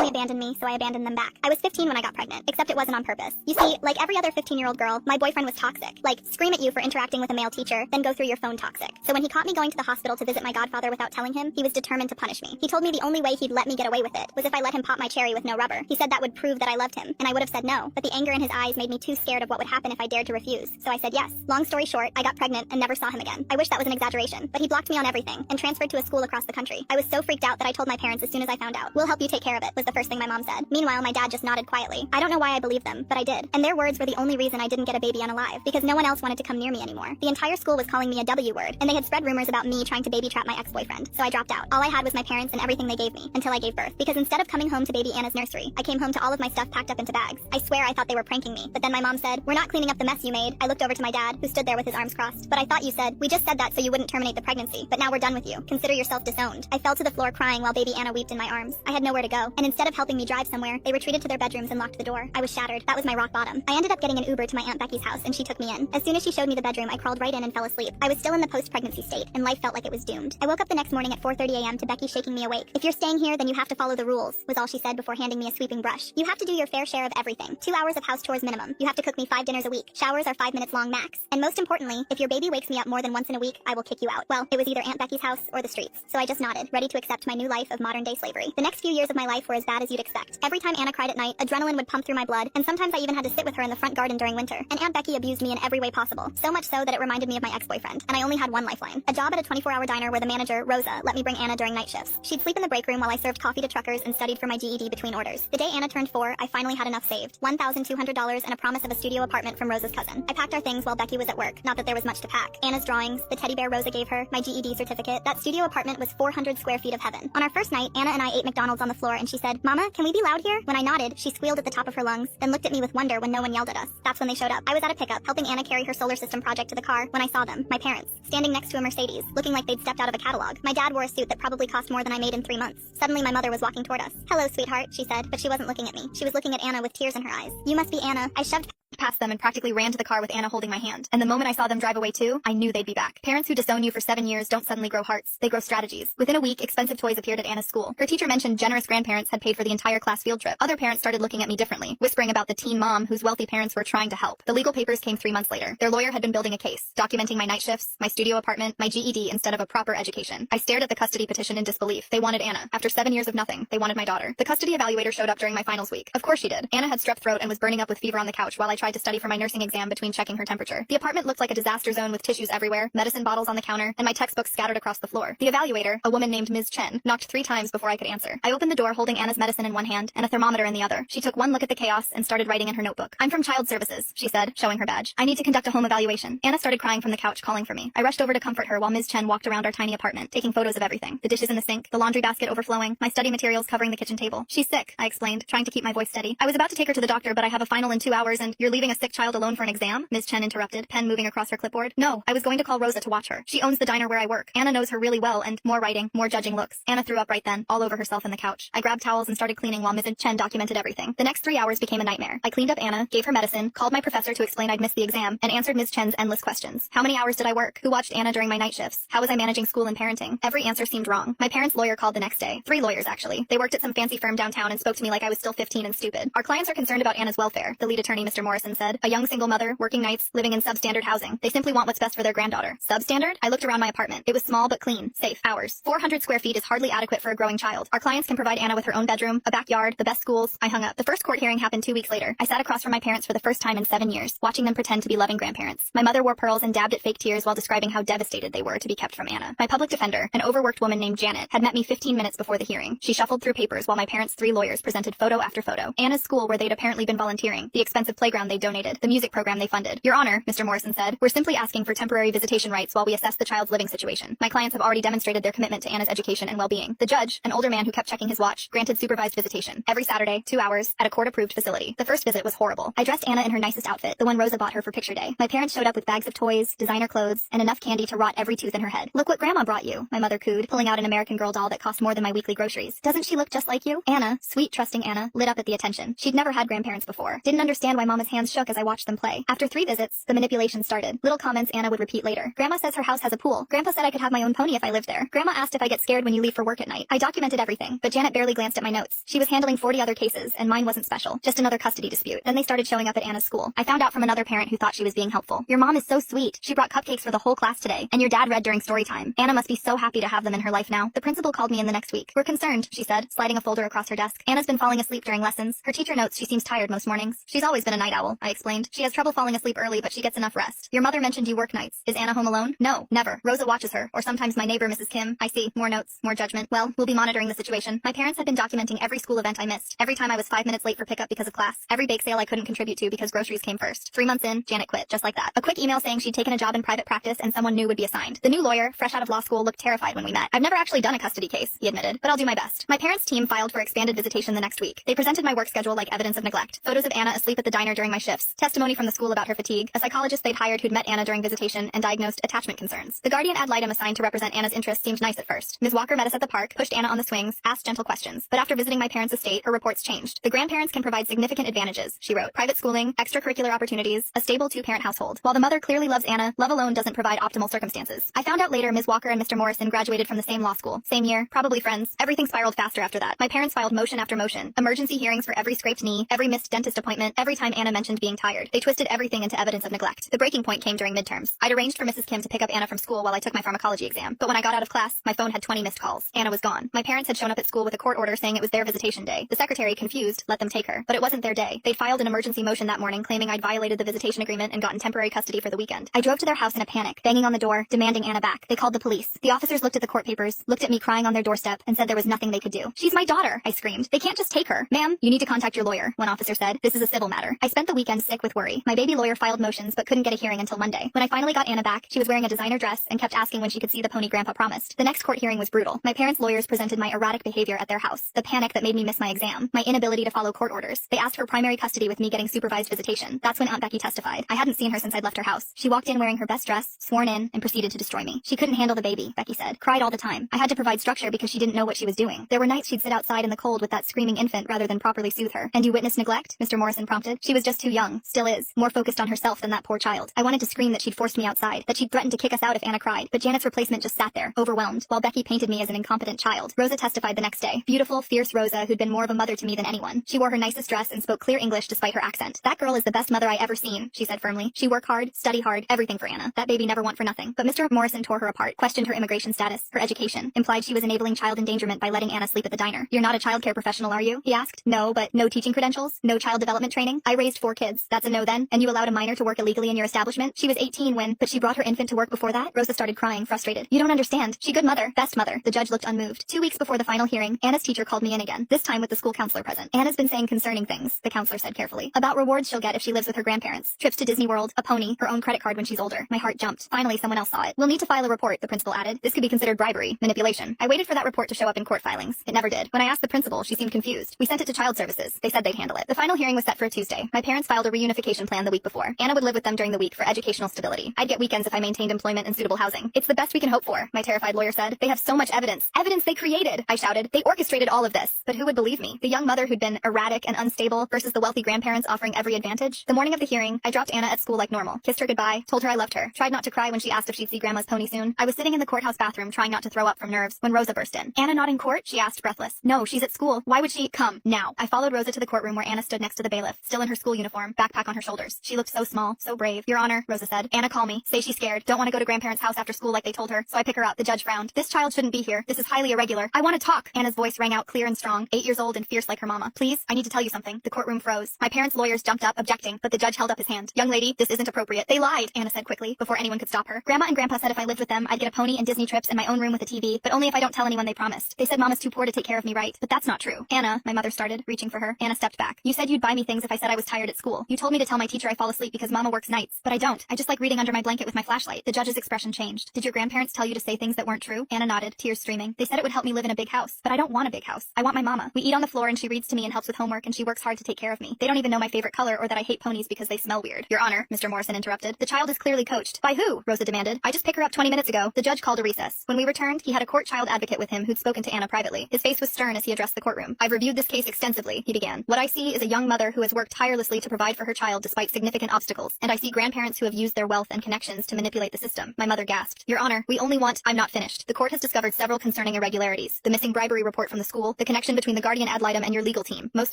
They abandoned me, so I abandoned them back. I was 15 when I got pregnant, except it wasn't on purpose. You see, like every other 15-year-old girl, my boyfriend was toxic. Like, scream at you for interacting with a male teacher, then go through your phone toxic. So when he caught me going to the hospital to visit my godfather without telling him, he was determined to punish me. He told me the only way he'd let me get away with it was if I let him pop my cherry with no rubber. He said that would prove that I loved him, and I would have said no, but the anger in his eyes made me too scared of what would happen if I dared to refuse. So I said yes. Long story short, I got pregnant and never saw him again. I wish that was an exaggeration, but he blocked me on everything and transferred to a school across the country. I was so freaked out that I told my parents as soon as I found out. "We'll help you take care of it," was the first thing my mom said. Meanwhile, my dad just nodded quietly. I don't know why I believed them, but I did. And their words were the only reason I didn't get a baby unalive, because no one else wanted to come near me anymore. The entire school was calling me a W word, and they had spread rumors about me trying to baby trap my ex-boyfriend. So I dropped out. All I had was my parents and everything they gave me until I gave birth, because instead of coming home to baby Anna's nursery, I came home to all of my stuff packed up into bags. I swear I thought they were pranking me, but then my mom said, "We're not cleaning up the mess you made." I looked over to my dad, who stood there with his arms crossed. "But I thought you said," "We just said that so you wouldn't terminate the pregnancy, but now we're done with you. Consider yourself disowned." I fell to the floor crying while baby Anna wept in my arms. I had nowhere to go, and instead of helping me drive somewhere, they retreated to their bedrooms and locked the door. I was shattered. That was my rock bottom. I ended up getting an Uber to my Aunt Becky's house, and she took me in. As soon as she showed me the bedroom, I crawled right in and fell asleep. I was still in the post-pregnancy state, and life felt like it was doomed. I woke up the next morning at 4:30 a.m. to Becky shaking me awake. "If you're staying here, then you have to follow the rules," was all she said before handing me a sweeping brush. "You have to do your fair share of everything. 2 hours of house chores minimum. You have to cook me 5 dinners a week. Showers are 5 minutes long max. And most importantly, if your baby wakes me up more than once in a week, I will kick you out." Well, it was either Aunt Becky's house or the streets. So I just nodded, ready to accept my new life of modern-day slavery. The next few years of my life were as bad as you'd expect. Every time Anna cried at night, adrenaline would pump through my blood, and sometimes I even had to sit with her in the front garden during winter. And Aunt Becky abused me in every way possible, so much so that it reminded me of my ex-boyfriend, and I only had one lifeline. A job at a 24-hour diner where the manager, Rosa, let me bring Anna during night shifts. She'd sleep in the break room while I served coffee to truckers and studied for my GED between orders. The day Anna turned 4, I finally had enough saved. $1,200 and a promise of a studio apartment from Rosa's cousin. I packed our things while Becky was at work, not that there was much to pack. Anna's drawings, the teddy bear Rosa gave her, my GED certificate. That studio apartment was 400 square feet of heaven. On our first night, Anna and I ate McDonald's on the floor, and she said, "Mama, can we be loud here?" When I nodded, she squealed at the top of her lungs, then looked at me with wonder when no one yelled at us. That's when they showed up. I was at a pickup, helping Anna carry her solar system project to the car, when I saw them, my parents, standing next to a Mercedes, looking like they'd stepped out of a catalog. My dad wore a suit that probably cost more than I made in 3 months. Suddenly my mother was walking toward us. "Hello, sweetheart," she said, but she wasn't looking at me. She was looking at Anna with tears in her eyes. "You must be Anna." I shoved past them and practically ran to the car with Anna holding my hand. And the moment I saw them drive away too, I knew they'd be back. Parents who disown you for 7 years don't suddenly grow hearts. They grow strategies. Within a week, expensive toys appeared at Anna's school. Her teacher mentioned generous grandparents had paid for the entire class field trip. Other parents started looking at me differently, whispering about the teen mom whose wealthy parents were trying to help. The legal papers came 3 months later. Their lawyer had been building a case, documenting my night shifts, my studio apartment, my GED instead of a proper education. I stared at the custody petition in disbelief. They wanted Anna. After 7 years of nothing, they wanted my daughter. The custody evaluator showed up during my finals week. Of course she did. Anna had strep throat and was burning up with fever on the couch while I tried to study for my nursing exam between checking her temperature. The apartment looked like a disaster zone with tissues everywhere, medicine bottles on the counter, and my textbooks scattered across the floor. The evaluator, a woman named Ms. Chen, knocked 3 times before I could answer. I opened the door holding Anna's medicine in one hand and a thermometer in the other. She took one look at the chaos and started writing in her notebook. "I'm from Child Services," she said, showing her badge. "I need to conduct a home evaluation." Anna started crying from the couch, calling for me. I rushed over to comfort her while Ms. Chen walked around our tiny apartment, taking photos of everything. The dishes in the sink, the laundry basket overflowing, my study materials covering the kitchen table. "She's sick," I explained, trying to keep my voice steady. "I was about to take her to the doctor, but I have a final in 2 hours and you're leaving a sick child alone for an exam?" Ms. Chen interrupted, pen moving across her clipboard. "No, I was going to call Rosa to watch her. She owns the diner where I work. Anna knows her really well," and more writing, more judging looks. Anna threw up right then, all over herself in the couch. I grabbed towels and started cleaning while Ms. Chen documented everything. The next 3 hours became a nightmare. I cleaned up Anna, gave her medicine, called my professor to explain I'd missed the exam, and answered Ms. Chen's endless questions. How many hours did I work? Who watched Anna during my night shifts? How was I managing school and parenting? Every answer seemed wrong. My parents' lawyer called the next day. 3 lawyers, actually. They worked at some fancy firm downtown and spoke to me like I was still 15 and stupid. "Our clients are concerned about Anna's welfare," the lead attorney, Mr. Morrison, said. "A young single mother, working nights, living in substandard housing. They simply want what's best for their granddaughter." Substandard? I looked around my apartment. It was small but clean, safe. Ours. 400 square feet is hardly adequate for a growing child. Our clients can provide Anna with her own bedroom, a backyard, the best schools. I hung up. The first court hearing happened 2 weeks later. I sat across from my parents for the first time in 7 years, watching them pretend to be loving grandparents. My mother wore pearls and dabbed at fake tears while describing how devastated they were to be kept from Anna. My public defender, an overworked woman named Janet, had met me 15 minutes before the hearing. She shuffled through papers while my parents' 3 lawyers presented photo after photo. Anna's school where they'd apparently been volunteering, the expensive playground they donated, the music program they funded. "Your Honor," Mr. Morrison said, "we're simply asking for temporary visitation rights while we assess the child's living situation. My clients have already demonstrated their commitment to Anna's education and well-being." The judge, an older man who kept checking his watch, granted supervised visitation every Saturday, 2 hours, at a court-approved facility. The first visit was horrible. I dressed Anna in her nicest outfit, the one Rosa bought her for picture day. My parents showed up with bags of toys, designer clothes, and enough candy to rot every tooth in her head. "Look what Grandma brought you," my mother cooed, pulling out an American Girl doll that cost more than my weekly groceries. "Doesn't she look just like you?" Anna, sweet, trusting Anna, lit up at the attention. She'd never had grandparents before, didn't understand why Mama's hands hands shook as I watched them play. After 3 visits, the manipulation started. Little comments Anna would repeat later. Grandma says her house has a pool. Grandpa said I could have my own pony if I lived there. Grandma asked if I get scared when you leave for work at night. I documented everything, but Janet barely glanced at my notes. She was handling 40 other cases, and mine wasn't special. Just another custody dispute. Then they started showing up at Anna's school. I found out from another parent who thought she was being helpful. Your mom is so sweet. She brought cupcakes for the whole class today, and your dad read during story time. Anna must be so happy to have them in her life now. The principal called me in the next week. We're concerned, she said, sliding a folder across her desk. Anna's been falling asleep during lessons. Her teacher notes she seems tired most mornings. She's always been a night owl, I explained. She has trouble falling asleep early, but she gets enough rest. Your mother mentioned you work nights. Is Anna home alone? No, never. Rosa watches her, or sometimes my neighbor, Mrs. Kim. I see. More notes, more judgment. Well, we'll be monitoring the situation. My parents had been documenting every school event I missed. Every time I was 5 minutes late for pickup because of class. Every bake sale I couldn't contribute to because groceries came first. 3 months in, Janet quit, just like that. A quick email saying she'd taken a job in private practice and someone new would be assigned. The new lawyer, fresh out of law school, looked terrified when we met. I've never actually done a custody case, he admitted, but I'll do my best. My parents' team filed for expanded visitation the next week. They presented my work schedule like evidence of neglect. Photos of Anna asleep at the diner during my shifts. Testimony from the school about her fatigue. A psychologist they'd hired who'd met Anna during visitation and diagnosed attachment concerns. The guardian ad litem assigned to represent Anna's interests seemed nice at first. Ms. Walker met us at the park, pushed Anna on the swings, asked gentle questions. But after visiting my parents' estate, her reports changed. The grandparents can provide significant advantages, she wrote. Private schooling, extracurricular opportunities, a stable 2-parent household. While the mother clearly loves Anna, love alone doesn't provide optimal circumstances. I found out later Ms. Walker and Mr. Morrison graduated from the same law school. Same year, probably friends. Everything spiraled faster after that. My parents filed motion after motion. Emergency hearings for every scraped knee, every missed dentist appointment, every time Anna mentioned being tired. They twisted everything into evidence of neglect. The breaking point came during midterms. I'd arranged for Mrs. Kim to pick up Anna from school while I took my pharmacology exam. But when I got out of class, my phone had 20 missed calls. Anna was gone. My parents had shown up at school with a court order saying it was their visitation day. The secretary, confused, let them take her. But it wasn't their day. They'd filed an emergency motion that morning claiming I'd violated the visitation agreement and gotten temporary custody for the weekend. I drove to their house in a panic, banging on the door, demanding Anna back. They called the police. The officers looked at the court papers, looked at me crying on their doorstep, and said there was nothing they could do. She's my daughter, I screamed. They can't just take her. Ma'am, you need to contact your lawyer, one officer said. This is a civil matter. I spent the weekend sick with worry. My baby lawyer filed motions but couldn't get a hearing until Monday. When I finally got Anna back, she was wearing a designer dress and kept asking when she could see the pony Grandpa promised. The next court hearing was brutal. My parents' lawyers presented my erratic behavior at their house, the panic that made me miss my exam, my inability to follow court orders. They asked for primary custody with me getting supervised visitation. That's when Aunt Becky testified. I hadn't seen her since I'd left her house. She walked in wearing her best dress, sworn in, and proceeded to destroy me. She couldn't handle the baby, Becky said. Cried all the time. I had to provide structure because she didn't know what she was doing. There were nights she'd sit outside in the cold with that screaming infant rather than properly soothe her. And you witnessed neglect? Mr. Morrison prompted. She was just too young, still is, more focused on herself than that poor child. I wanted to scream that she'd forced me outside, that she'd threatened to kick us out if Anna cried, but Janet's replacement just sat there, overwhelmed, while Becky painted me as an incompetent child. Rosa testified the next day. Beautiful, fierce Rosa, who'd been more of a mother to me than anyone. She wore her nicest dress and spoke clear English despite her accent. That girl is the best mother I ever seen, she said firmly. She worked hard, study hard, everything for Anna. That baby never want for nothing. But Mr. Morrison tore her apart, questioned her immigration status, her education, implied she was enabling child endangerment by letting Anna sleep at the diner. You're not a child care professional, are you? He asked. No, but no teaching credentials? No child development training? I raised 4 kids. That's a no then? And you allowed a minor to work illegally in your establishment? She was 18 when, but she brought her infant to work before that? Rosa started crying, frustrated. You don't understand. She good mother, best mother. The judge looked unmoved. 2 weeks before the final hearing, Anna's teacher called me in again, this time with the school counselor present. Anna's been saying concerning things, the counselor said carefully. About rewards she'll get if she lives with her grandparents. Trips to Disney World, a pony, her own credit card when she's older. My heart jumped. Finally, someone else saw it. We'll need to file a report, the principal added. This could be considered bribery, manipulation. I waited for that report to show up in court filings. It never did. When I asked the principal, she seemed confused. We sent it to child services. They said they'd handle it. The final hearing was set for a Tuesday. My parents filed a reunification plan the week before. Anna would live with them during the week for educational stability. I'd get weekends if I maintained employment and suitable housing. It's the best we can hope for, my terrified lawyer said. They have so much evidence. Evidence they created, I shouted. They orchestrated all of this. But who would believe me? The young mother who'd been erratic and unstable versus the wealthy grandparents offering every advantage? The morning of the hearing, I dropped Anna at school like normal, kissed her goodbye, told her I loved her, tried not to cry when she asked if she'd see Grandma's pony soon. I was sitting in the courthouse bathroom trying not to throw up from nerves when Rosa burst in. Anna not in court? She asked, breathless. No, she's at school. Why would she come now? I followed Rosa to the courtroom where Anna stood next to the bailiff, still in her school uniform, backpack on her shoulders. She looked so small, so brave. Your Honor, Rosa said. Anna, call me. Say she's scared. Don't want to go to grandparents' house after school like they told her. So I pick her up. The judge frowned. This child shouldn't be here. This is highly irregular. I want to talk. Anna's voice rang out clear and strong, 8 years old and fierce like her mama. Please, I need to tell you something. The courtroom froze. My parents' lawyers jumped up, objecting, but the judge held up his hand. Young lady, this isn't appropriate. They lied, Anna said quickly, before anyone could stop her. Grandma and Grandpa said if I lived with them, I'd get a pony and Disney trips in my own room with a TV, but only if I don't tell anyone they promised. They said Mama's too poor to take care of me right, but that's not true. Anna, my mother started, reaching for her. Anna stepped back. You said you'd buy me things if I said I was tired at school. You told me to tell my teacher I fall asleep because Mama works nights, but I don't. I just like reading under my blanket with my flashlight. The judge's expression changed. Did your grandparents tell you to say things that weren't true? Anna nodded, tears streaming. They said it would help me live in a big house, but I don't want a big house. I want my mama. We eat on the floor and she reads to me and helps with homework and she works hard to take care of me. They don't even know my favorite color or that I hate ponies because they smell weird. Your Honor, Mr. Morrison interrupted. The child is clearly coached. By who? Rosa demanded. I just picked her up 20 minutes ago. The judge called a recess. When we returned, he had a court child advocate with him who'd spoken to Anna privately. His face was stern as he addressed the courtroom. I've reviewed this case extensively, he began. What I see is a young mother who has worked tirelessly to to provide for her child despite significant obstacles, and I see grandparents who have used their wealth and connections to manipulate the system. My mother gasped. Your Honor, we only want— I'm not finished. The court has discovered several concerning irregularities. The missing bribery report from the school, the connection between the guardian ad litem and your legal team. Most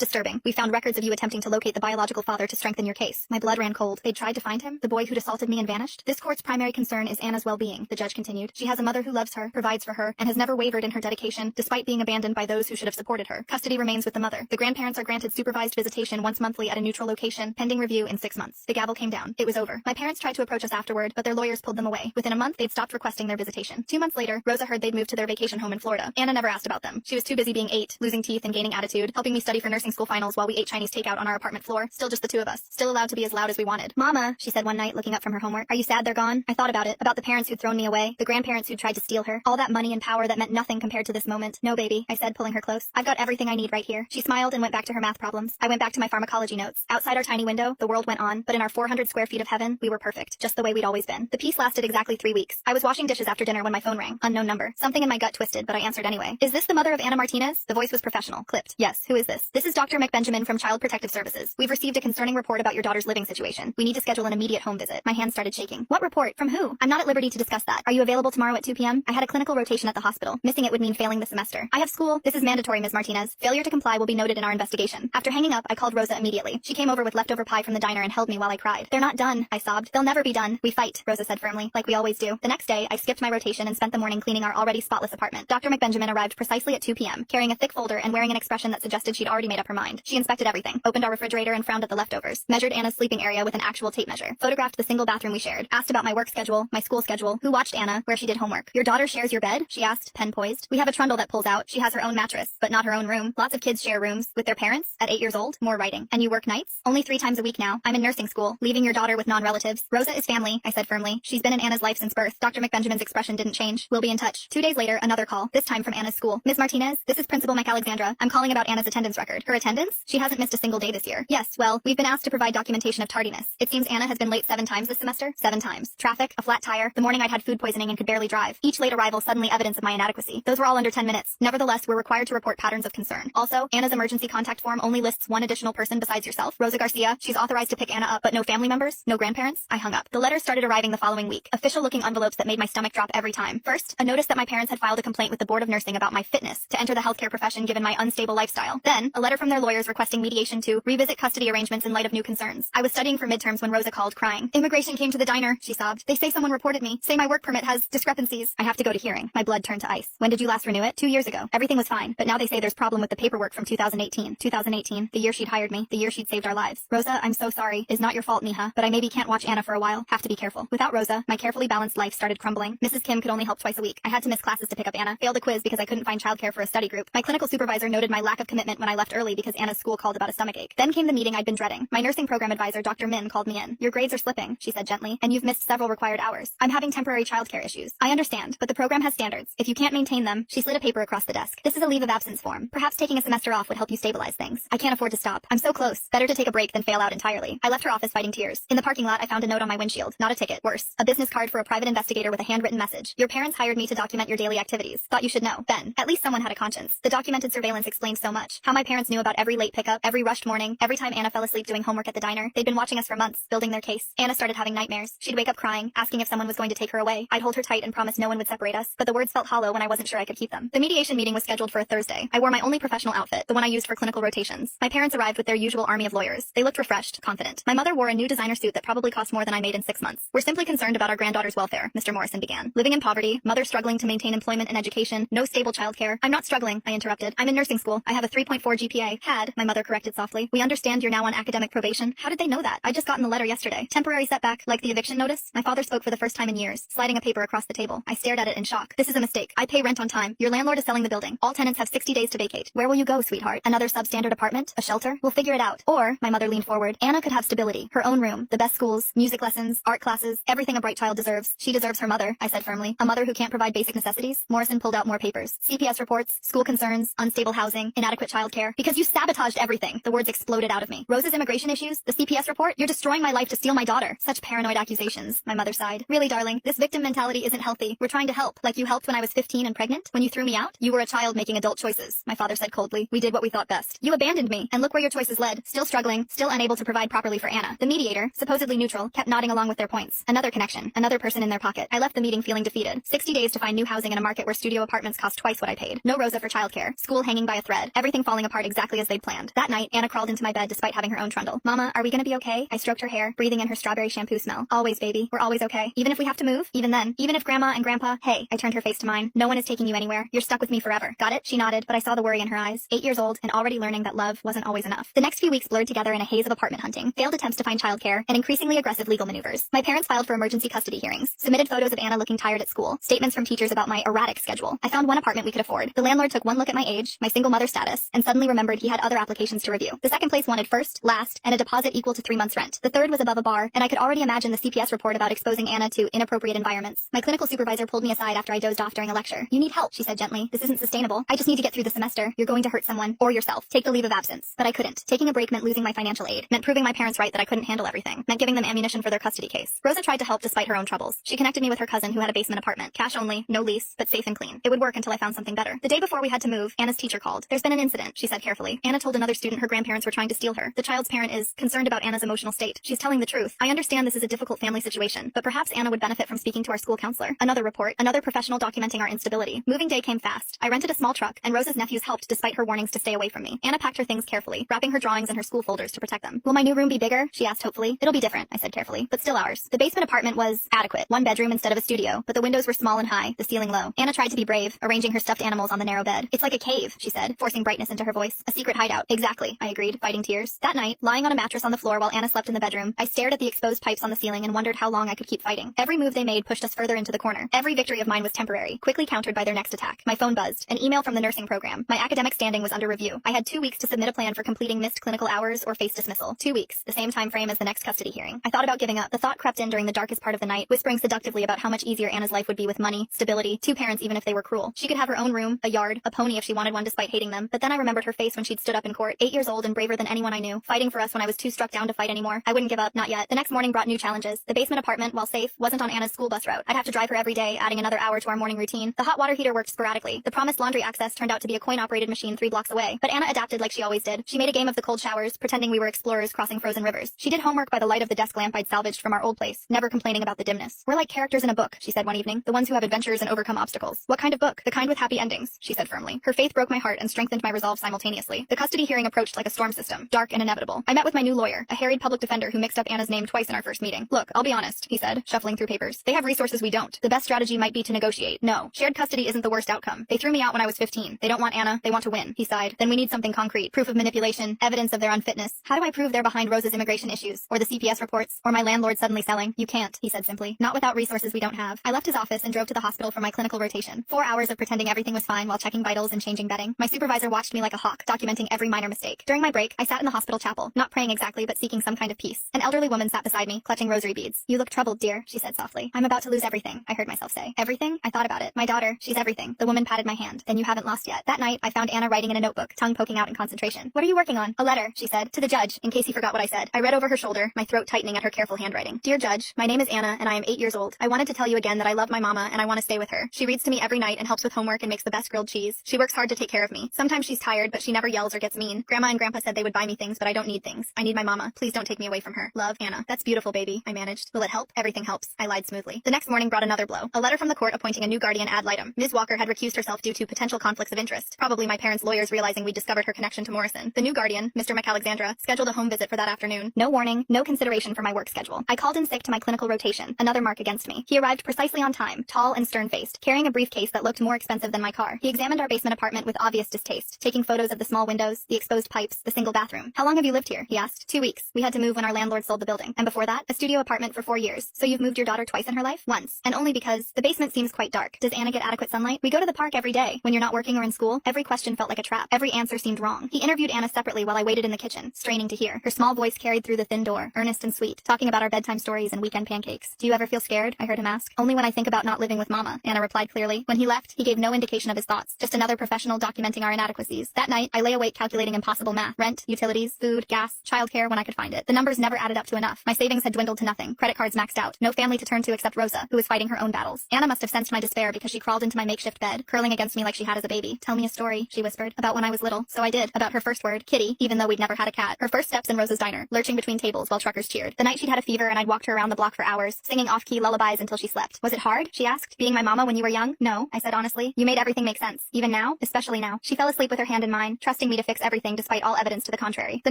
disturbing. We found records of you attempting to locate the biological father to strengthen your case. My blood ran cold. They'd tried to find him? The boy who'd assaulted me and vanished? This court's primary concern is Anna's well-being, the judge continued. She has a mother who loves her, provides for her, and has never wavered in her dedication, despite being abandoned by those who should have supported her. Custody remains with the mother. The grandparents are granted supervised visitation once monthly at a neutral location, pending review in 6 months. The gavel came down. It was over. My parents tried to approach us afterward, but their lawyers pulled them away. Within a month, they'd stopped requesting their visitation. 2 months later, Rosa heard they'd moved to their vacation home in Florida. Anna never asked about them. She was too busy being 8, losing teeth and gaining attitude, helping me study for nursing school finals while we ate Chinese takeout on our apartment floor. Still just the two of us. Still allowed to be as loud as we wanted. Mama, she said one night, looking up from her homework. Are you sad they're gone? I thought about it. About the parents who'd thrown me away. The grandparents who'd tried to steal her. All that money and power that meant nothing compared to this moment. No, baby, I said, pulling her close. I've got everything I need right here. She smiled and went back to her math problems. I went back to my pharmacology notes. Outside our tiny window, the world went on, but in our 400 square feet of heaven, we were perfect. Just the way we'd always been. The peace lasted exactly 3 weeks. I was washing dishes after dinner when my phone rang. Unknown number. Something in my gut twisted, but I answered anyway. Is this the mother of Anna Martinez? The voice was professional. Clipped. Yes, who is this? This is Dr. McBenjamin from Child Protective Services. We've received a concerning report about your daughter's living situation. We need to schedule an immediate home visit. My hands started shaking. What report? From who? I'm not at liberty to discuss that. Are you available tomorrow at 2 p.m.? I had a clinical rotation at the hospital. Missing it would mean failing the semester. I have school. This is mandatory, Ms. Martinez. Failure to comply will be noted in our investigation. After hanging up, I called Rosa immediately. She came over with leftover pie from the diner and held me while I cried. They're not done, I sobbed. They'll never be done. We fight, Rosa said firmly, like we always do. The next day, I skipped my rotation and spent the morning cleaning our already spotless apartment. Dr. McBenjamin arrived precisely at 2 p.m., carrying a thick folder and wearing an expression that suggested she'd already made up her mind. She inspected everything, opened our refrigerator and frowned at the leftovers, measured Anna's sleeping area with an actual tape measure, photographed the single bathroom we shared, asked about my work schedule, my school schedule, who watched Anna, where she did homework. Your daughter shares your bed? She asked, pen poised. We have a trundle that pulls out. She has her own mattress, but not her own room. Lots of kids share rooms with their parents at 8 years old. More writing. And you work nights? Only 3 times a week now. I'm in nursing school, leaving your daughter with non-relatives. Rosa is family, I said firmly. She's been in Anna's life since birth. Dr. McBenjamin's expression didn't change. We'll be in touch. 2 days later, another call, this time from Anna's school. Ms. Martinez, this is Principal Mike Alexandra. I'm calling about Anna's attendance record. Her attendance? She hasn't missed a single day this year. Yes, well, we've been asked to provide documentation of tardiness. It seems Anna has been late 7 times this semester. 7 times. Traffic, a flat tire, the morning I'd had food poisoning and could barely drive. Each late arrival suddenly evidence of my inadequacy. Those were all under 10 minutes. Nevertheless, we're required to report patterns of concern. Also, Anna's emergency contact form only lists one additional person besides yourself, Rosa Garcia. She's authorized to pick Anna up, but no family members, no grandparents. I hung up. The letters started arriving the following week. Official-looking envelopes that made my stomach drop every time. First, a notice that my parents had filed a complaint with the Board of Nursing about my fitness to enter the healthcare profession given my unstable lifestyle. Then, a letter from their lawyers requesting mediation to revisit custody arrangements in light of new concerns. I was studying for midterms when Rosa called, crying. Immigration came to the diner, she sobbed. They say someone reported me. Say my work permit has discrepancies. I have to go to hearing. My blood turned to ice. When did you last renew it? 2 years ago. Everything was fine, but now they say there's problem with the paperwork from 2018. 2018, the year she'd hired me, the year she'd saved our lives. Rosa, I'm so sorry. Is not your fault, mija, but I maybe can't watch Anna for a while. Have to be careful. Without Rosa, my carefully balanced life started crumbling. Mrs. Kim could only help twice a week. I had to miss classes to pick up Anna. Failed a quiz because I couldn't find childcare for a study group. My clinical supervisor noted my lack of commitment when I left early because Anna's school called about a stomachache. Then came the meeting I'd been dreading. My nursing program advisor, Dr. Min, called me in. Your grades are slipping, she said gently, and you've missed several required hours. I'm having temporary childcare issues. I understand, but the program has standards. If you can't maintain them, she slid a paper across the desk. This is a leave of absence form. Perhaps taking a semester off would help you stabilize things. I can't afford to stop. I'm so close. Better to take a break than fail out entirely. I left her office fighting tears. In the parking lot, I found a note on my windshield. Not a ticket. Worse. A business card for a private investigator with a handwritten message. Your parents hired me to document your daily activities. Thought you should know. Then, at least someone had a conscience. The documented surveillance explained so much. How my parents knew about every late pickup, every rushed morning, every time Anna fell asleep doing homework at the diner. They'd been watching us for months, building their case. Anna started having nightmares. She'd wake up crying, asking if someone was going to take her away. I'd hold her tight and promise no one would separate us, but the words felt hollow when I wasn't sure I could keep them. The mediation meeting was scheduled for a Thursday. I wore my only professional outfit, the one I used for clinical rotations. My parents arrived with their usual army of lawyers. They looked refreshed, confident. My mother wore a new designer suit that probably cost more than I made in 6 months. We're simply concerned about our granddaughter's welfare, Mr. Morrison began. Living in poverty, mother struggling to maintain employment and education, no stable childcare. I'm not struggling, I interrupted. I'm in nursing school. I have a 3.4 GPA. Had, my mother corrected softly. We understand you're now on academic probation. How did they know that? I just gotten the letter yesterday. Temporary setback, like the eviction notice? My father spoke for the first time in years, sliding a paper across the table. I stared at it in shock. This is a mistake. I pay rent on time. Your landlord is selling the building. All tenants have 60 days to vacate. Where will you go, sweetheart? Another substandard apartment? A shelter? We'll figure it out. Or, my mother leaned forward, Anna could have stability. Her own room, the best schools, music lessons, art classes, everything a bright child deserves. She deserves her mother, I said firmly. A mother who can't provide basic necessities? Morrison pulled out more papers. CPS reports, school concerns, unstable housing, inadequate childcare. Because you sabotaged everything. The words exploded out of me. Rose's immigration issues? The CPS report? You're destroying my life to steal my daughter. Such paranoid accusations. My mother sighed. Really, darling, this victim mentality isn't healthy. We're trying to help. Like you helped when I was 15 and pregnant? When you threw me out? You were a child making adult choices. My father said coldly. We did what we thought best. You abandoned me, and look where your choices led. Still struggling, still unable to provide properly for Anna. The mediator, supposedly neutral, kept nodding along with their points. Another connection, another person in their pocket. I left the meeting feeling defeated. 60 days to find new housing in a market where studio apartments cost twice what I paid. No Rosa for childcare. School hanging by a thread. Everything falling apart exactly as they'd planned. That night, Anna crawled into my bed despite having her own trundle. Mama, are we gonna be okay? I stroked her hair, breathing in her strawberry shampoo smell. Always, baby. We're always okay. Even if we have to move? Even then. Even if Grandma and Grandpa... Hey, I turned her face to mine. No one is taking you anywhere. You're stuck with me forever. Got it? She nodded, but I saw the worry in her eyes. 8 years old and already learning that love wasn't always enough. The next few weeks blurred together in a haze of apartment hunting, failed attempts to find childcare, and increasingly aggressive legal maneuvers. My parents filed for emergency custody hearings, submitted photos of Anna looking tired at school, statements from teachers about my erratic schedule. I found one apartment we could afford. The landlord took one look at my age, my single mother status, and suddenly remembered he had other applications to review. The second place wanted first, last, and a deposit equal to 3 months' rent. The third was above a bar, and I could already imagine the CPS report about exposing Anna to inappropriate environments. My clinical supervisor pulled me aside after I dozed off during a lecture. You need help, she said gently. This isn't sustainable. I just need to get through the semester. You're going to hurt someone, or yourself. Take the leave of absence. But I couldn't. Taking a break meant losing my financial aid, meant proving my parents right that I couldn't handle everything, meant giving them ammunition for their custody case. Rosa tried to help despite her own troubles. She connected me with her cousin who had a basement apartment. Cash only, no lease, but safe and clean. It would work until I found something better. The day before we had to move, Anna's teacher called. There's been an incident, she said carefully. Anna told another student her grandparents were trying to steal her. The child's parent is concerned about Anna's emotional state. She's telling the truth. I understand this is a difficult family situation, but perhaps Anna would benefit from speaking to our school counselor. Another report, another professional documenting our instability. Moving day came fast. I rented a small truck, and Rosa's nephews helped despite her warnings to stay away from me. Anna packed her things carefully, wrapping her drawings in her school folders to protect them. Will my new room be bigger? She asked hopefully. It'll be different, I said carefully, but still ours. The basement apartment was adequate. 1 bedroom instead of a studio, but the windows were small and high, the ceiling low. Anna tried to be brave, arranging her stuffed animals on the narrow bed. It's like a cave, she said, forcing brightness into her voice. A secret hideout. Exactly, I agreed, fighting tears. That night, lying on a mattress on the floor while Anna slept in the bedroom, I stared at the exposed pipes on the ceiling and wondered how long I could keep fighting. Every move they made pushed us further into the corner. Every victory of mine was temporary, quickly countered by their next attack. My phone buzzed. An email from the nursing program. My academic standing was under review. I had 2 weeks to submit a plan for completing missed clinical hours or face dismissal. 2 weeks, the same time frame as the next custody hearing. I thought about giving up. The thought crept in during the darkest part of the night, whispering seductively about how much easier Anna's life would be with money, stability, 2 parents even if they were cruel. She could have her own room, a yard, a pony if she wanted one despite hating them. But then I remembered her face when she'd stood up in court, 8 years old and braver than anyone I knew, fighting for us when I was too struck down to fight anymore. I wouldn't give up, not yet. The next morning brought new challenges. The basement apartment, while safe, wasn't on Anna's school bus route. I'd have to drive her every day, adding another hour to our morning routine. The hot water heater worked sporadically. The promised laundry access turned out to be a coin-operated machine 3 blocks away. But Anna adapted like she always did. She made a game of the cold showers, pretending we were explorers crossing frozen rivers. She did homework by the light of the desk lamp I'd salvaged from our old place, never complaining about the dimness. We're like characters in a book, she said one evening, the ones who have adventures and overcome obstacles. What kind of book? The kind with happy endings, she said firmly. Her faith broke my heart and strengthened my resolve simultaneously. The custody hearing approached like a storm system, dark and inevitable. I met with my new lawyer, a harried public defender who mixed up Anna's name twice in our first meeting. Look, I'll be honest, he said, shuffling through papers. They have resources we don't. The best strategy might be to negotiate. No, shared custody isn't the worst outcome. They threw me out when I was 15. They don't want Anna, they want to win, he sighed. Then we need something concrete. Proof of manipulation, evidence of their unfitness. How do I prove they're behind Rosa's immigration issues, or the CPS reports, or my landlord suddenly selling? You can't, he said simply. Not without resources we don't have. I left his office and drove to the hospital for my clinical rotation. 4 hours of pretending everything was fine while checking vitals and changing bedding. My supervisor watched me like a hawk, documenting every minor mistake. During my break, I sat in the hospital chapel, not praying exactly, but seeking some kind of peace. An elderly woman sat beside me, clutching rosary beads. You look troubled, dear, she said softly. I'm about to lose everything, I heard myself say. Everything? I thought about it. My daughter, she's everything. The woman patted my hand. Then you haven't lost yet. That night, I found Anna writing in a notebook, tongue poking out in concentration. What are you working on? A letter, she said, to the judge, in case he forgot what I said. I read over her shoulder, my throat tightening at her careful handwriting. Dear Judge, my name is Anna, and I am 8 years old. I wanted to tell you again that I love my mama, and I want to stay with her. She reads to me every night and helps with homework and makes the best grilled cheese. She works hard to take care of me. Sometimes she's tired, but she never yells or gets mean. Grandma and Grandpa said they would buy me things, but I don't need things. I need my mama. Please don't take me away from her. Love, Anna. That's beautiful, baby, I managed. Will it help? Everything helps. I lied smoothly. The next morning brought another blow. A letter from the court appointing a new guardian ad litem. Ms. Walker had recused herself due to potential conflicts of interest. Probably my parents' lawyers realizing we discovered her connection to Morrison. The new guardian, Mr. McAlexandra, scheduled a home visit for that afternoon. No warning, no consideration for my work schedule. I called in sick to my clinical rotation, another mark against me. He arrived precisely on time, tall and stern-faced, carrying a briefcase that looked more expensive than my car. He examined our basement apartment with obvious distaste, taking photos of the small windows, the exposed pipes, the single bathroom. How long have you lived here? He asked. 2 weeks. We had to move when our landlord sold the building. And before that, a studio apartment for 4 years. So you've moved your daughter twice in her life? Once. And only because the basement seems quite dark. Does Anna get adequate sunlight? We go to the park every day. When you're not working or in school, every question felt like a trap. Every answer seemed wrong. He interviewed Anna separately while I waited in the kitchen, straining to hear. Her small voice carried through the thin door, earnest and sweet, talking about our bedtime stories and weekend pancakes. Do you ever feel scared? I heard him ask. Only when I think about not living with Mama, Anna replied clearly. When he left, he gave no indication of his thoughts, just another professional documenting our inadequacies. That night, I lay awake calculating impossible math. Rent, utilities, food, gas, childcare when I could find it. The numbers never added up to enough. My savings had dwindled to nothing. Credit cards maxed out. No family to turn to except Rosa, who was fighting her own battles. Anna must have sensed my despair because she crawled into my makeshift bed, curling against me like she had as a baby. Tell me a story, she whispered, about when I was little. So I did, about her first word, kitty, even though we'd never had a cat. set. Her first steps in Rosa's diner, lurching between tables while truckers cheered. The night she'd had a fever and I'd walked her around the block for hours, singing off-key lullabies until she slept. Was it hard? She asked. Being my mama when you were young? No, I said honestly. You made everything make sense. Even now? Especially now. She fell asleep with her hand in mine, trusting me to fix everything despite all evidence to the contrary. The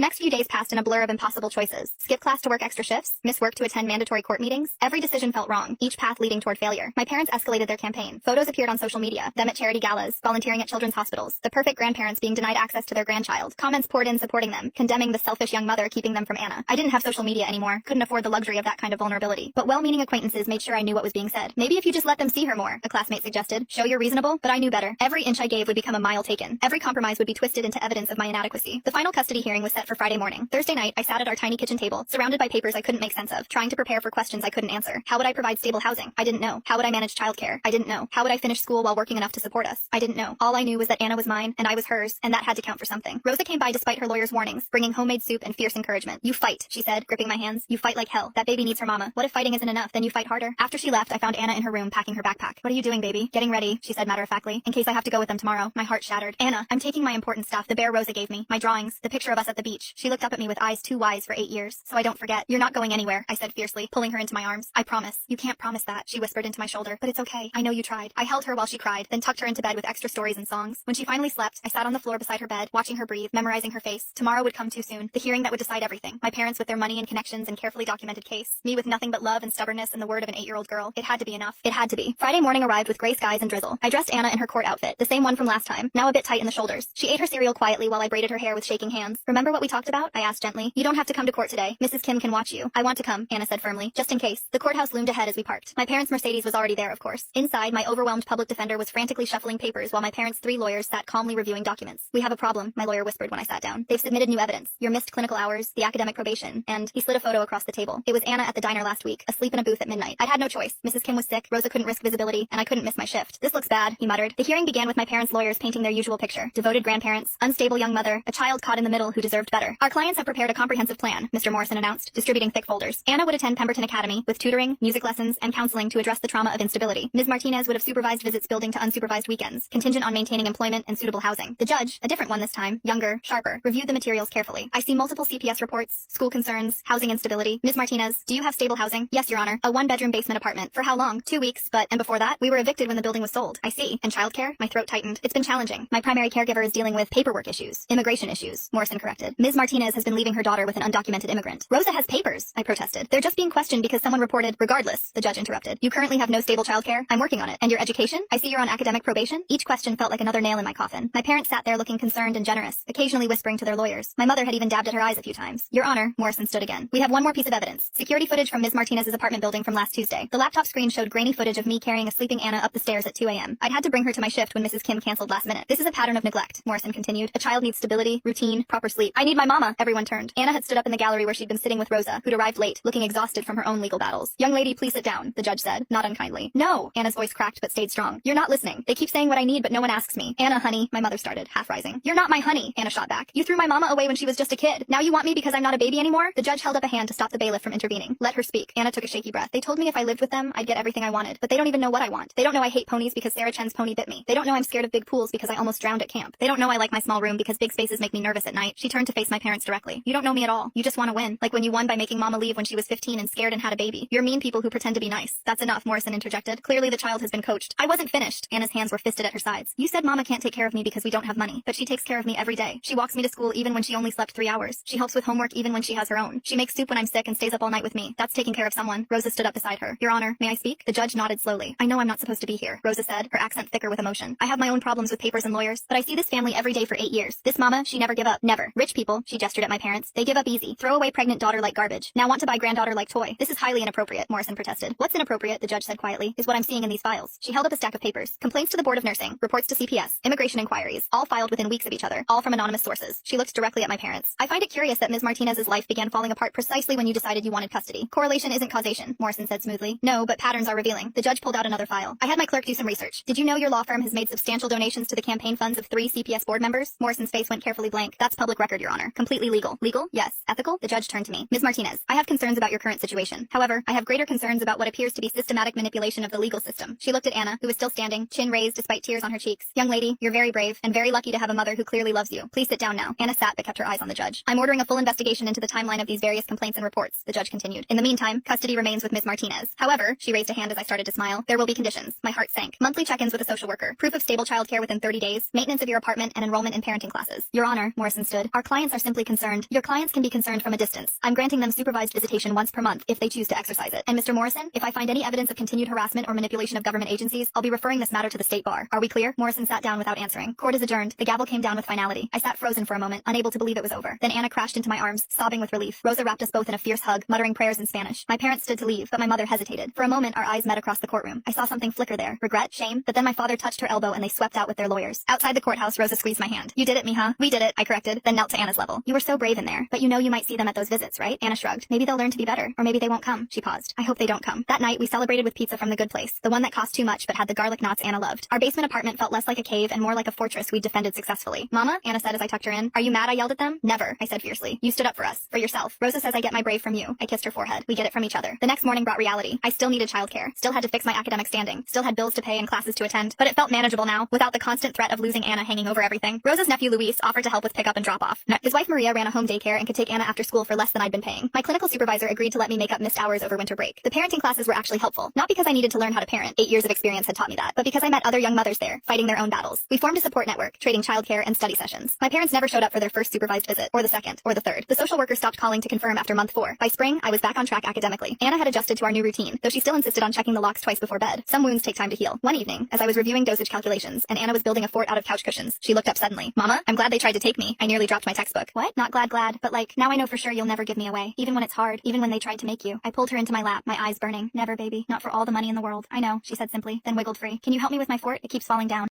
next few days passed in a blur of impossible choices. Skip class to work extra shifts, miss work to attend mandatory court meetings. Every decision felt wrong, each path leading toward failure. My parents escalated their campaign. Photos appeared on social media, them at charity galas, volunteering at children's hospitals, the perfect grandparents being denied access to their grandchild. Comments poured in supporting them, condemning the selfish young mother keeping them from Anna. I didn't have social media anymore, couldn't afford the luxury of that kind of vulnerability. But well-meaning acquaintances made sure I knew what was being said. Maybe if you just let them see her more, a classmate suggested. Show you're reasonable, but I knew better. Every inch I gave would become a mile taken. Every compromise would be twisted into evidence of my inadequacy. The final custody hearing was set for Friday morning. Thursday night, I sat at our tiny kitchen table, surrounded by papers I couldn't make sense of, trying to prepare for questions I couldn't answer. How would I provide stable housing? I didn't know. How would I manage childcare? I didn't know. How would I finish school while working enough to support us? I didn't know. All I knew was that Anna was mine, and I was hers, and that had to count for something. Rosa came by despite her lawyer's warnings, bringing homemade soup and fierce encouragement. You fight, she said, gripping my hands. You fight like hell. That baby needs her mama. What if fighting isn't enough? Then you fight harder. After she left, I found Anna in her room packing her backpack. What are you doing, baby? Getting ready, she said matter-of-factly, in case I have to go with them tomorrow. My heart shattered. Anna, I'm taking my important stuff, the bear Rosa gave me, my drawings, the picture of us at the beach. She looked up at me with eyes too wise for 8 years. So I don't forget. You're not going anywhere, I said fiercely, pulling her into my arms. I promise. You can't promise that, she whispered into my shoulder. But it's okay. I know you tried. I held her while she cried, then tucked her into bed with extra stories and songs. When she finally slept, I sat on the floor beside her bed, watching her breathe, memorizing her face. Tomorrow would come too soon. The hearing that would decide everything. My parents with their money and connections and carefully documented case. Me with nothing but love and stubbornness and the word of an 8-year-old girl. It had to be enough. It had to be. Friday morning arrived with gray skies and drizzle. I dressed Anna in her court outfit, the same one from last time, now a bit tight in the shoulders. She ate her cereal quietly while I braided her hair with shaking hands. Remember what we talked about? I asked gently. You don't have to come to court today. Mrs. Kim can watch you. I want to come, Anna said firmly, just in case. The courthouse loomed ahead as we parked. My parents' Mercedes was already there, of course. Inside, my overwhelmed public defender was frantically shuffling papers while my parents' 3 lawyers sat calmly reviewing documents. We have a problem, my lawyer whispered when I sat down. They've submitted new evidence. Your missed clinical hours, the academic probation, and he slid a photo across the table. It was Anna at the diner last week, asleep in a booth at midnight. I'd had no choice. Mrs. Kim was sick, Rosa couldn't risk visibility, and I couldn't miss my shift. This looks bad, he muttered. The hearing began with my parents' lawyers painting their usual picture. Devoted grandparents, unstable young mother, a child caught in the middle who deserved better. Our clients have prepared a comprehensive plan, Mr. Morrison announced, distributing thick folders. Anna would attend Pemberton Academy, with tutoring, music lessons, and counseling to address the trauma of instability. Ms. Martinez would have supervised visits building to unsupervised weekends, contingent on maintaining employment and suitable housing. The judge, a different one this time, younger, sharper, reviewed the materials carefully. I see multiple CPS reports, school concerns, housing instability. Ms. Martinez, do you have stable housing? Yes, Your Honor. A 1-bedroom basement apartment. For how long? 2 weeks, and before that, we were evicted when the building was sold. I see. And childcare? My throat tightened. It's been challenging. My primary caregiver is dealing with paperwork issues, immigration issues, Morrison corrected. Ms. Martinez has been leaving her daughter with an undocumented immigrant. Rosa has papers, I protested. They're just being questioned because someone reported. Regardless, the judge interrupted. You currently have no stable childcare? I'm working on it. And your education? I see you're on academic probation? Each question felt like another nail in my coffin. My parents sat there looking concerned and generous, occasionally whispering to their lawyers. My mother had even dabbed at her eyes a few times. Your Honor, Morrison stood again. We have one more piece of evidence. Security footage from Ms. Martinez's apartment building from last Tuesday. The laptop screen showed grainy footage of me carrying a sleeping Anna up the stairs at 2 a.m. I'd had to bring her to my shift when Mrs. Kim canceled last minute. This is a pattern of neglect, Morrison continued. A child needs stability, routine, proper sleep. I need my mama. Everyone turned. Anna had stood up in the gallery where she'd been sitting with Rosa, who'd arrived late, looking exhausted from her own legal battles. Young lady, please sit down, the judge said, not unkindly. No, Anna's voice cracked but stayed strong. You're not listening. They keep saying what I need but no one asks me. Anna, honey, my mother started, half rising. You're not my honey, Anna shot back. You threw my mama away when she was just a kid. Now you want me because I'm not a baby anymore? The judge held up a hand to stop the bailiff from intervening. Let her speak. Anna took a shaky breath. They told me if I lived with them, I'd get everything I wanted, but they don't even know what I want. They don't know I hate ponies because Sarah Chen's pony bit me. They don't know I'm scared of big pools because I almost drowned at camp. They don't know I like my small room because big spaces make me nervous at night. She turned to face my parents directly. You don't know me at all. You just want to win. Like when you won by making mama leave when she was 15 and scared and had a baby. You're mean people who pretend to be nice. That's enough, Morrison interjected. Clearly the child has been coached. I wasn't finished. Anna's hands were fisted at her sides. You said mama can't take care of me because we don't have money, but she takes care of me every day. She walks me to school even when she only slept 3 hours. She helps with homework even when she has her own. She makes soup when I'm sick and stays up all night with me. That's taking care of someone. Rosa stood up beside her. Your Honor, may I speak? The judge nodded slowly. I know I'm not supposed to be here, Rosa said, her accent thicker with emotion. I have my own problems with papers and lawyers, but I see this family every day for 8 years. This mama, she never give up. Never. Rich people, she gestured at my parents, they give up easy. Throw away pregnant daughter like garbage. Now want to buy granddaughter like toy. This is highly inappropriate, Morrison protested. What's inappropriate, the judge said quietly, is what I'm seeing in these files. She held up a stack of papers. Complaints to the Board of Nursing, reports to CPS, immigration inquiries, all filed within weeks of each other, all from anonymous sources. She looked directly at my parents. I find it curious that Ms. Martinez's life began falling apart precisely when you decided you wanted custody. Correlation isn't causation, Morrison said smoothly. No, but patterns are revealing. The judge pulled out another file. I had my clerk do some research. Did you know your law firm has made substantial donations to the campaign funds of 3 CPS board members? Morrison's face went carefully blank. That's public record, Your Honor. Completely legal. Legal? Yes. Ethical? The judge turned to me. Ms. Martinez, I have concerns about your current situation. However, I have greater concerns about what appears to be systematic manipulation of the legal system. She looked at Anna, who was still standing, chin raised despite tears on her cheeks. Young lady, you're very brave and very lucky to have a mother who clearly loves you. Please sit down now. Anna sat but kept her eyes on the judge. I'm ordering a full investigation into the timeline of these various complaints and reports, the judge continued. In the meantime, custody remains with Ms. Martinez. However, she raised a hand as I started to smile. There will be conditions. My heart sank. Monthly check-ins with a social worker. Proof of stable childcare within 30 days. Maintenance of your apartment and enrollment in parenting classes. Your Honor, Morrison stood. Our clients are simply concerned. Your clients can be concerned from a distance. I'm granting them supervised visitation once per month if they choose to exercise it. And Mr. Morrison, if I find any evidence of continued harassment or manipulation of government agencies, I'll be referring this matter to the state bar. Are we clear? Morrison sat down without answering. Court is adjourned. The gavel came down with finality. I sat frozen for a moment, unable to believe it was over. Then Anna crashed into my arms, sobbing with relief. Rosa wrapped us both in a fierce hug, muttering prayers in Spanish. My parents stood to leave, but my mother hesitated. For a moment, our eyes met across the courtroom. I saw something flicker there. Regret? Shame? But then my father touched her elbow and they swept out with their lawyers. Outside the courthouse, Rosa squeezed my hand. You did it, mija. We did it, I corrected, then knelt to Anna's level. You were so brave in there. But you know you might see them at those visits, right? Anna shrugged. Maybe they'll learn to be better. Or maybe they won't come. She paused. I hope they don't come. That night, we celebrated with pizza from the good place. The one that cost too much but had the garlic knots Anna loved. Our basement apartment felt less like a cave and more like a fortress we'd defended successfully. Mama, Anna said as I tucked her in. Are you mad I yelled at them? Never, I said fiercely. You stood up for us. For yourself. Rosa says I get my brave from you. I kissed her forehead. We get it from each other. The next morning brought reality. I still needed childcare. Still had to fix my academic standing. Still had bills to pay and classes to attend. But it felt manageable now, without the constant threat of losing Anna hanging over everything. Rosa's nephew Luis offered to help with pickup and drop off. His wife Maria ran a home daycare and could take Anna after school for less than I'd been paying. My clinical supervisor agreed to let me make up missed hours over winter break. The parenting classes were actually helpful. Not because I needed to learn how to parent. 8 years of experience had taught me that. But because I met other young mothers there, fighting their own battles. We formed a support network, trading childcare and study sessions. My parents never showed up for their first supervised visit, or the second, or the third. The social worker stopped calling to confirm after month 4. By spring, I was back on track academically. Anna had adjusted to our new routine, though she still insisted on checking the locks twice before bed. Some wounds take time to heal. One evening, as I was reviewing dosage calculations, and Anna was building a fort out of couch cushions, she looked up suddenly. Mama, I'm glad they tried to take me. I nearly dropped my textbook. What? Not glad, but like, now I know for sure you'll never give me away. Even when it's hard, even when they tried to make you. I pulled her into my lap, my eyes burning. Never, baby. Not for all the money in the world. I know, she said simply, then wiggled free. Can you help me with my fort? It keeps falling down.